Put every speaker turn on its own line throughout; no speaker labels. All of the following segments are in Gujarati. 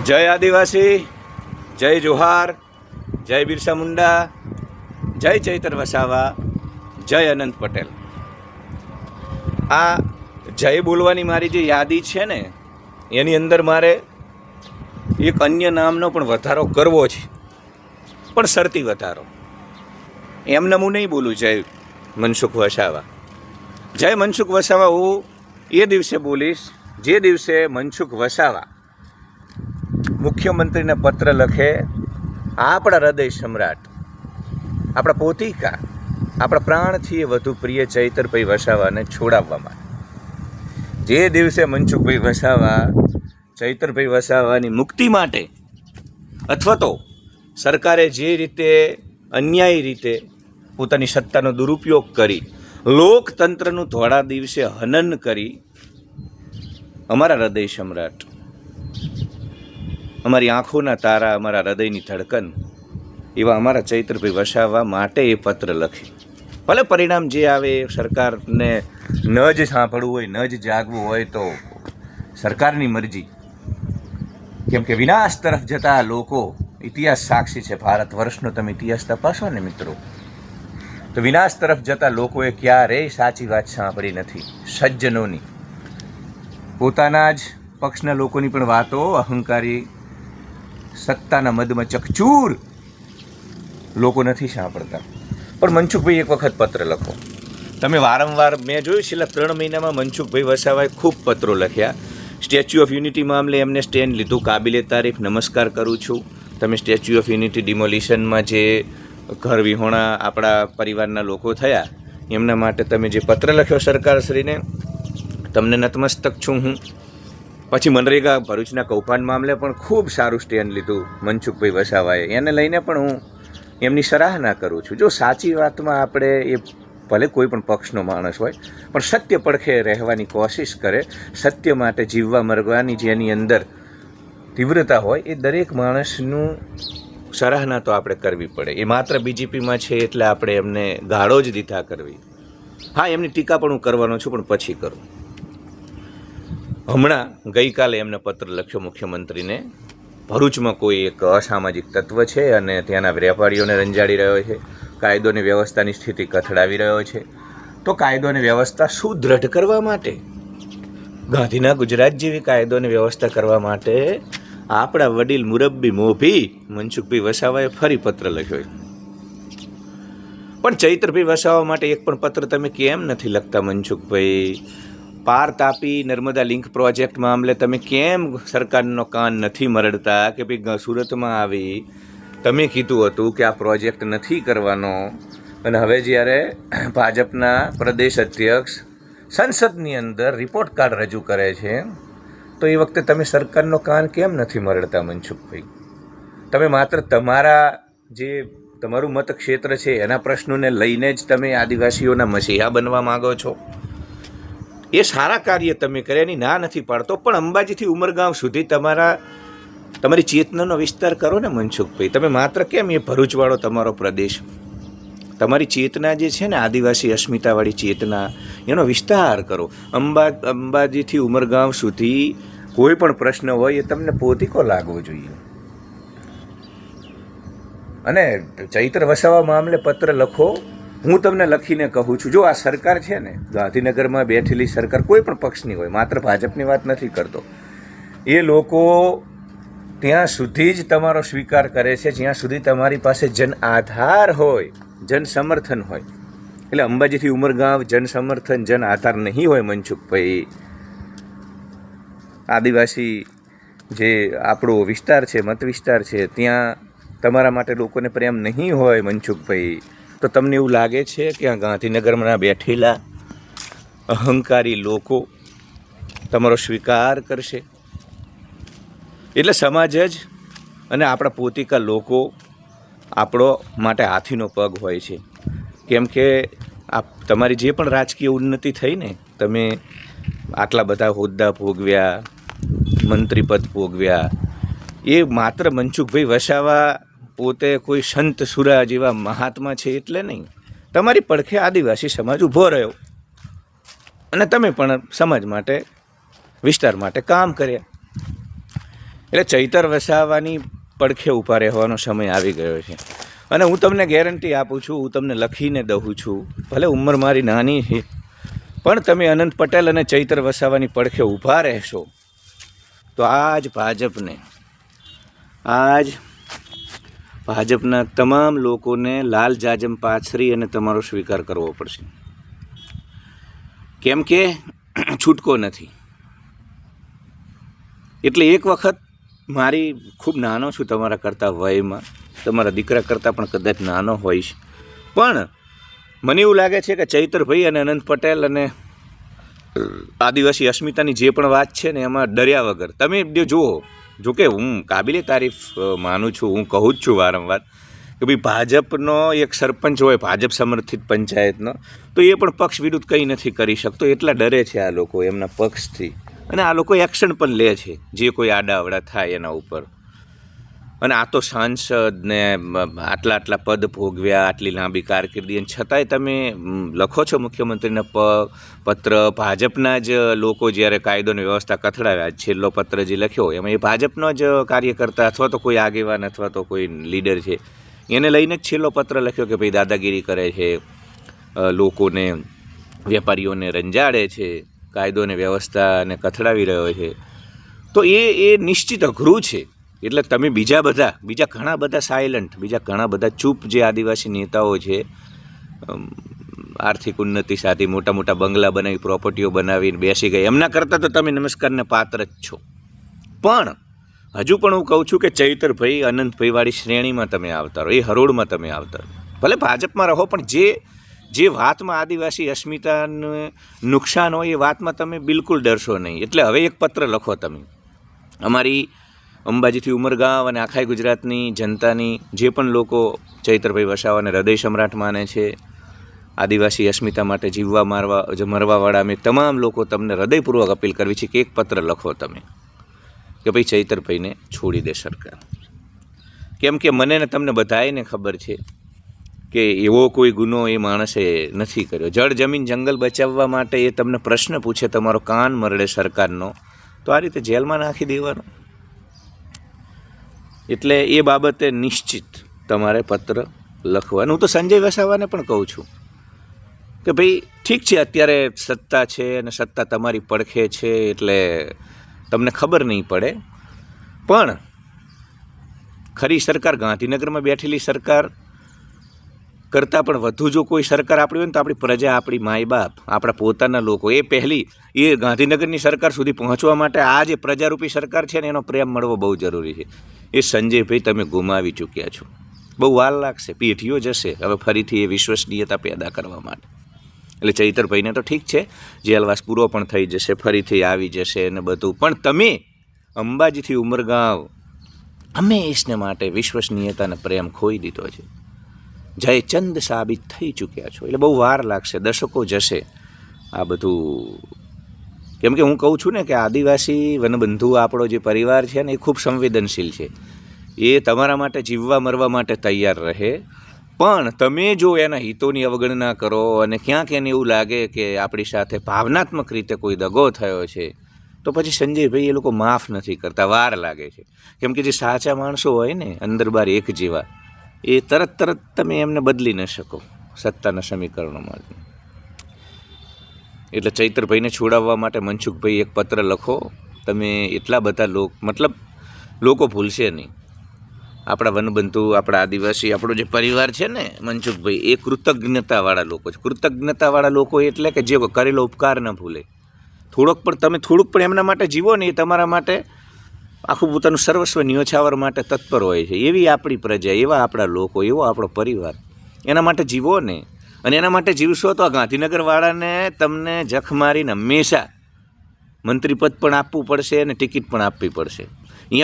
જય આદિવાસી, જય જોહાર, જય બિરસા મુંડા, જય ચૈતર વસાવા, જય અનંત પટેલ. આ જય બોલવાની મારી જે યાદી છે ને, એની અંદર મારે એક અન્ય નામનો પણ વધારો કરવો છે, પણ શરતી વધારો. એમને હું નહીં બોલું જય મનસુખ વસાવા. જય મનસુખ વસાવા હું એ દિવસે બોલીશ જે દિવસે મનસુખ વસાવા મુખ્યમંત્રીને પત્ર લખે, આપણા હૃદય સમ્રાટ, આપણા પોતિકા, આપણા પ્રાણથી વધુ પ્રિય ચૈતરભાઈ વસાવાને છોડાવવામાં. જે દિવસે મનસુખભાઈ વસાવા ચૈતરભાઈ વસાવાની મુક્તિ માટે અથવા તો સરકારે જે રીતે અન્યાયી રીતે પોતાની સત્તાનો દુરુપયોગ કરી લોકતંત્રનું ધોળા દિવસે હનન કરી, અમારા હૃદય સમ્રાટ, અમારી આંખોના તારા, અમારા હૃદયની ધડકન એવા અમારા ચૈતરભાઈ વસાવા માટે એ પત્ર લખી. ભલે પરિણામ જે આવે સરકારને ન જ સાંભળવું હોય, ન જ જાગવું હોય તો સરકારની મરજી. કેમ કે વિનાશ તરફ જતા લોકો, ઇતિહાસ સાક્ષી છે, ભારત વર્ષનો તમે ઇતિહાસ તપાસો ને મિત્રો, તો વિનાશ તરફ જતા લોકોએ ક્યારેય સાચી વાત સાંભળી નથી. સજ્જનોની, પોતાના જ પક્ષના લોકોની પણ વાતો અહંકારી સત્તાના મદમાં ચકચૂર લોકો નથી સાંભળતા. પણ મનસુખભાઈ એક વખત પત્ર લખો. તમે વારંવાર મેં જોયું છેલ્લા 3 મહિનામાં મનસુખભાઈ વસાવાએ ખૂબ પત્રો લખ્યા. સ્ટેચ્યુ ઓફ યુનિટી મામલે એમને સ્ટેન્ડ લીધું, કાબિલે તારીફ, નમસ્કાર કરું છું. તમે સ્ટેચ્યુ ઓફ યુનિટી ડિમોલિશનમાં જે ઘર વિહોણા આપણા પરિવારના લોકો થયા, એમના માટે તમે જે પત્ર લખ્યો સરકારશ્રીને, તમને નતમસ્તક છું હું. પછી મનરેગા ભરૂચના કૌભાંડ મામલે પણ ખૂબ સારું સ્ટેન્ડ લીધું મનસુખભાઈ વસાવાએ. એને લઈને પણ હું એમની સરાહના કરું છું. જો સાચી વાતમાં આપણે, એ ભલે કોઈ પણ પક્ષનો માણસ હોય, પણ સત્ય પડખે રહેવાની કોશિશ કરે, સત્ય માટે જીવવા મરવાની જેની અંદર તીવ્રતા હોય, એ દરેક માણસનું સરાહના તો આપણે કરવી પડે. એ માત્ર બીજેપીમાં છે એટલે આપણે એમને ગાળો જ દીધા કરવી. હા, એમની ટીકા પણ હું કરવાનો છું, પણ પછી કરું. હમણાં ગઈકાલે એમને પત્ર લખ્યો મુખ્યમંત્રીને. ભરૂચમાં કોઈ એક અસામાજિક તત્વ છે અને ત્યાંના વેપારીઓને રંજાડી રહ્યો છે, કાયદો અને વ્યવસ્થાની સ્થિતિ કથળાવી રહ્યો છે. તો કાયદો અને વ્યવસ્થા સુદૃઢ કરવા માટે, ગાંધીના ગુજરાત જેવી કાયદો અને વ્યવસ્થા કરવા માટે આપણા વડીલ મુરબ્બી મોભી મનસુખભાઈ વસાવાએ ફરી પત્ર લખ્યો. પણ ચૈતરભાઈ વસાવા માટે એક પણ પત્ર તમે કેમ નથી લખતા મનસુખભાઈ? પાર તાપી નર્મદા લિંક પ્રોજેક્ટ મામલે તમે કેમ સરકારનો કાન નથી મરડતા? કે ભાઈ સુરતમાં આવી તમે કીધું હતું કે આ પ્રોજેક્ટ નથી કરવાનો, અને હવે જ્યારે ભાજપના પ્રદેશ અધ્યક્ષ સંસદની અંદર રિપોર્ટ કાર્ડ રજૂ કરે છે, તો એ વખતે તમે સરકારનો કાન કેમ નથી મરડતા મનસુખભાઈ? તમે માત્ર તમારું મતક્ષેત્ર છે એના પ્રશ્નોને લઈને જ તમે આદિવાસીઓના મસીહા બનવા માગો છો. એ સારા કાર્ય તમે કરે, એની ના નથી પાડતો, પણ અંબાજીથી ઉમરગાંવ સુધી તમારી ચેતનાનો વિસ્તાર કરો ને મનસુખભાઈ. તમે માત્ર કેમ એ ભરૂચવાળો તમારો પ્રદેશ, તમારી ચેતના જે છે ને આદિવાસી અસ્મિતાવાળી ચેતના, એનો વિસ્તાર કરો. અંબાજીથી ઉમરગાંવ સુધી કોઈ પણ પ્રશ્ન હોય એ તમને પોતીકો લાગવો જોઈએ. અને ચૈતર વસાવા મામલે પત્ર લખો. હું તમને લખીને કહું છું, જો આ સરકાર છે ને, ગાંધીનગરમાં બેઠેલી સરકાર કોઈ પણ પક્ષની હોય, માત્ર ભાજપની વાત નથી કરતો, એ લોકો ત્યાં સુધી જ તમારો સ્વીકાર કરે છે જ્યાં સુધી તમારી પાસે જન આધાર હોય, જન સમર્થન હોય. એટલે અંબાજીથી ઉમરગાંવ જન સમર્થન, જન આધાર નહીં હોય મનસુખભાઈ. આદિવાસી જે આપણો વિસ્તાર છે, મત વિસ્તાર છે, ત્યાં તમારા માટે લોકોને પ્રેમ નહીં હોય મનસુખભાઈ, તો તમને એવું લાગે છે કે આ ગાંધીનગરમાં બેઠેલા અહંકારી લોકો તમારો સ્વીકાર કરશે? એટલે સમાજ જ અને આપણા પોતિકા લોકો આપણો માટે હાથીનો પગ હોય છે. કેમ કે તમારી જે પણ રાજકીય ઉન્નતિ થઈ ને, તમે આટલા બધા હોદ્દા ભોગવ્યા, મંત્રીપદ ભોગવ્યા, એ માત્ર મનસુખભાઈ વસાવા પોતે કોઈ સંત સુરા જેવા મહાત્મા છે એટલે નહીં. તમારી પડખે આદિવાસી સમાજ ઊભો રહ્યો અને તમે પણ સમાજ માટે, વિસ્તાર માટે કામ કર્યા. એટલે ચૈતર વસાવાની પડખે ઊભા રહેવાનો સમય આવી ગયો છે. અને હું તમને ગેરંટી આપું છું, હું તમને લખીને દઉં છું, ભલે ઉંમર મારી નાની છે, પણ તમે અનંત પટેલ અને ચૈતર વસાવાની પડખે ઊભા રહેશો તો આજ ભાજપના તમામ લોકોને લાલ જાજમ પાથરી અને તમારો સ્વીકાર કરવો પડશે. કેમ કે છૂટકો નથી. એટલે એક વખત મારી ખૂબ નાનો છું તમારા કરતાં વયમાં, તમારા દીકરા કરતાં પણ કદાચ નાનો હોઈશ, પણ મને એવું લાગે છે કે ચૈતરભાઈ અને અનંત પટેલ અને આદિવાસી અસ્મિતાની જે પણ વાત છે ને એમાં ડર્યા વગર તમે જુઓ. જોકે હું કાબિલે તારીફ માનું છું, હું કહું જ છું વારંવાર કે ભાઈ ભાજપનો એક સરપંચ હોય ભાજપ સમર્થિત પંચાયતનો, તો એ પણ પક્ષ વિરુદ્ધ કંઈ નથી કરી શકતો. એટલા ડરે છે આ લોકો એમના પક્ષથી, અને આ લોકો એક્શન પણ લે છે જે કોઈ આડાઅવડા થાય એના ઉપર. અને આ તો સાંસદને આટલા પદ ભોગવ્યા, આટલી લાંબી કારકિર્દી, અને છતાંય તમે લખો છો મુખ્યમંત્રીના પત્ર. ભાજપના જ લોકો જ્યારે કાયદો અને વ્યવસ્થા કથળાવ્યા, છેલ્લો પત્ર જે લખ્યો એમાં એ ભાજપનો જ કાર્યકર્તા અથવા તો કોઈ આગેવાન અથવા તો કોઈ લીડર છે એને લઈને જ છેલ્લો પત્ર લખ્યો કે ભાઈ દાદાગીરી કરે છે, લોકોને વેપારીઓને રંજાડે છે, કાયદો અને વ્યવસ્થાને કથળાવી રહ્યો છે. તો એ નિશ્ચિત અઘરું છે. એટલે તમે બીજા ઘણા બધા સાયલન્ટ, બીજા ઘણા બધા ચૂપ જે આદિવાસી નેતાઓ છે, આર્થિક ઉન્નતિ સાથે મોટા બંગલા બનાવી, પ્રોપર્ટીઓ બનાવીને બેસી ગઈ, એમના કરતાં તો તમે નમસ્કારને પાત્ર જ છો. પણ હજુ પણ હું કહું છું કે ચૈતરભાઈ અનંતભાઈ વાળી શ્રેણીમાં તમે આવતા રહો, એ હરોળમાં તમે આવતા રહો. ભલે ભાજપમાં રહો, પણ જે વાતમાં આદિવાસી અસ્મિતાને નુકસાન હોય એ વાતમાં તમે બિલકુલ ડરશો નહીં. એટલે હવે એક પત્ર લખો તમે. અમારી અંબાજીથી ઉમરગાંવ અને આખા ગુજરાતની જનતાની જે પણ લોકો ચૈતરભાઈ વસાવાને હૃદય સમ્રાટ માને છે, આદિવાસી અસ્મિતા માટે જીવવા મરવાવાળા અમે તમામ લોકો તમને હૃદયપૂર્વક અપીલ કરવી છે કે એક પત્ર લખો તમે કે ભાઈ ચૈતરભાઈને છોડી દે સરકાર. કેમ કે મને ને તમને બધાને ખબર છે કે એવો કોઈ ગુનો એ માણસે નથી કર્યો. જળ જમીન જંગલ બચાવવા માટે એ તમને પ્રશ્ન પૂછે, તમારો કાન મરડે સરકારનો, તો આ રીતે જેલમાં નાખી દેવાનો. એટલે એ બાબતે નિશ્ચિત તમારે પત્ર લખવાનું. હું તો સંજય વસાવાને પણ કહું છું કે ભાઈ ઠીક છે, અત્યારે સત્તા છે અને સત્તા તમારી પડખે છે એટલે તમને ખબર નહીં પડે, પણ ખરી સરકાર ગાંધીનગરમાં બેઠેલી સરકાર કરતાં પણ વધુ જો કોઈ સરકાર આપણી હોય ને તો આપણી પ્રજા, આપણી માય બાપ, આપણા પોતાના લોકો, એ ગાંધીનગરની સરકાર સુધી પહોંચવા માટે આ જે પ્રજારૂપી સરકાર છે ને એનો પ્રેમ મળવો બહુ જરૂરી છે. એ સંજયભાઈ તમે ગુમાવી ચૂક્યા છો. બહુ વાર લાગશે, પેઢીઓ જશે હવે ફરીથી એ વિશ્વસનીયતા પેદા કરવા માટે. એટલે ચૈતરભાઈને તો ઠીક છે, જેલવાસ પૂરો પણ થઈ જશે, ફરીથી આવી જશે અને બધું, પણ તમે અંબાજીથી ઉમરગાંવ હંમેશને માટે વિશ્વસનીયતાને પ્રેમ ખોઈ દીધો છે. જયચંદ સાબિત થઈ ચૂક્યા છો. એટલે બહુ વાર લાગશે, દશકો જશે આ બધું. કેમ કે હું કહું છું ને કે આદિવાસી વનબંધુ આપણો જે પરિવાર છે ને એ ખૂબ સંવેદનશીલ છે. એ તમારા માટે જીવવા મરવા માટે તૈયાર રહે, પણ તમે જો એના હિતોની અવગણના કરો અને ક્યાંક એને એવું લાગે કે આપણી સાથે ભાવનાત્મક રીતે કોઈ દગો થયો છે, તો પછી સંજયભાઈ એ લોકો માફ નથી કરતા, વાર લાગે છે. કેમ કે જે સાચા માણસો હોય ને અંદર બાર એક જેવા, એ તરત તમે એમને બદલી ન શકો સત્તાના સમીકરણોમાં. એટલે ચૈતરભાઈને છોડાવવા માટે મનસુખભાઈ એક પત્ર લખો તમે. એટલા બધા લોકો ભૂલશે નહીં. આપણા વનબંધુ, આપણા આદિવાસી, આપણો જે પરિવાર છે ને મનસુખભાઈ, એ કૃતજ્ઞતાવાળા લોકો છે. કૃતજ્ઞતાવાળા લોકો એટલે કે જે કરેલો ઉપકાર ન ભૂલે. થોડુંક પણ એમના માટે જીવો ને, એ તમારા માટે આખું પોતાનું સર્વસ્વ ન્યોછાવર માટે તત્પર હોય છે. એવી આપણી પ્રજા, એવા આપણા લોકો, એવો આપણો પરિવાર, એના માટે જીવો ને. અને એના માટે જીવશો તો આ ગાંધીનગરવાળાને તમને જખ મારીને હંમેશા મંત્રીપદ પણ આપવું પડશે અને ટિકિટ પણ આપવી પડશે.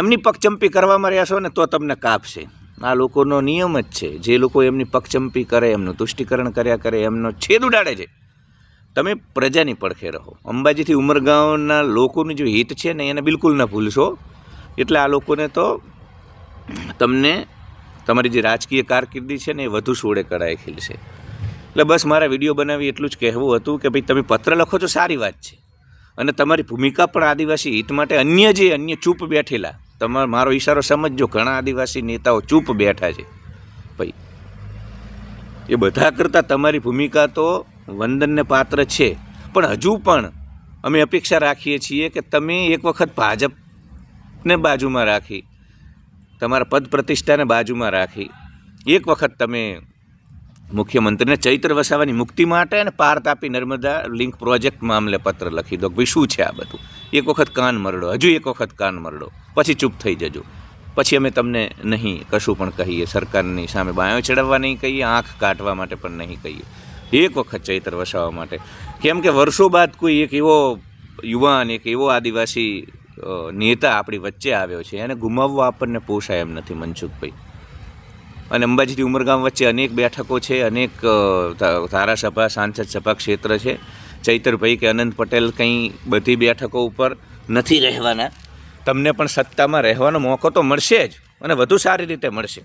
એમની પગચંપી કરવામાં રહેશો ને તો તમને કાપશે. આ લોકોનો નિયમ જ છે. જે લોકો એમની પગચંપી કરે, એમનું તુષ્ટિકરણ કર્યા કરે, એમનો છેદ ઉડાડે છે. તમે પ્રજાની પડખે રહો. અંબાજીથી ઉમરગાંવના લોકોનું જે હિત છે ને એને બિલકુલ ન ભૂલશો. એટલે આ લોકોને તો તમને તમારી જે રાજકીય કારકિર્દી છે ને એ વધુ સોળે કળાએ ખીલશે. એટલે બસ મારા વિડીયો બનાવી એટલું જ કહેવું હતું કે ભાઈ તમે પત્ર લખો તો સારી વાત છે, અને તમારી ભૂમિકા પણ આદિવાસી હિત માટે અન્ય ચૂપ બેઠેલા મારો ઈશારો સમજજો. ઘણા આદિવાસી નેતાઓ ચૂપ બેઠા છે ભાઈ. એ બધા કરતાં તમારી ભૂમિકા તો વંદનને પાત્ર છે, પણ હજુ પણ અમે અપેક્ષા રાખીએ છીએ કે તમે એક વખત ભાજપને બાજુમાં રાખી, તમારા પદ પ્રતિષ્ઠાને બાજુમાં રાખી, એક વખત તમે મુખ્યમંત્રીને ચૈત્ર વસાવાની મુક્તિ માટે અને પાર તાપી નર્મદા લિંક પ્રોજેક્ટ મામલે પત્ર લખી દો. ભાઈ શું છે આ બધું? એક વખત કાન મરડો, હજુ એક વખત કાન મરડો, પછી ચૂપ થઈ જજો. પછી અમે તમને નહીં કશું પણ કહીએ, સરકારની સામે બાયો ચડાવવા નહીં કહીએ, આંખ કાઢવા માટે પણ નહીં કહીએ. એક વખત ચૈત્ર વસાવવા માટે, કેમ કે વર્ષો બાદ કોઈ એક એવો યુવાન, એક એવો આદિવાસી નેતા આપણી વચ્ચે આવ્યો છે, એને ગુમાવવા આપણને પોષાય એમ નથી મનસુખભાઈ. અને અંબાજીથી ઉમરગામ વચ્ચે અનેક બેઠકો છે, અનેક ધારાસભા સાંસદ સભા ક્ષેત્ર છે. ચૈતરભાઈ કે અનંત પટેલ કંઈ બધી બેઠકો ઉપર નથી રહેવાના. તમને પણ સત્તામાં રહેવાનો મોકો તો મળશે જ, અને વધુ સારી રીતે મળશે.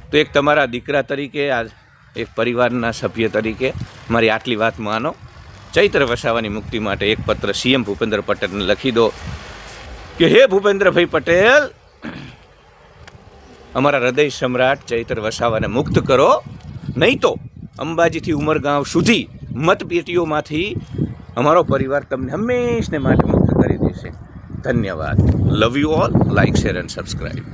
તો એક તમારા દીકરા તરીકે, આ એક પરિવારના સભ્ય તરીકે મારી આટલી વાત માનો. ચૈત્ર વસાવાની મુક્તિ માટે એક પત્ર સીએમ ભૂપેન્દ્ર પટેલને લખી દો કે હે ભૂપેન્દ્રભાઈ પટેલ, અમારા હૃદય સમ્રાટ ચૈત્ર વસાવાને મુક્ત કરો, નહીં તો અંબાજીથી ઉમરગાંવ સુધી મતપેટીઓમાંથી અમારો પરિવાર તમને હંમેશને માટે મુક્ત કરી દેશે. ધન્યવાદ. Love you all. Like, share and subscribe.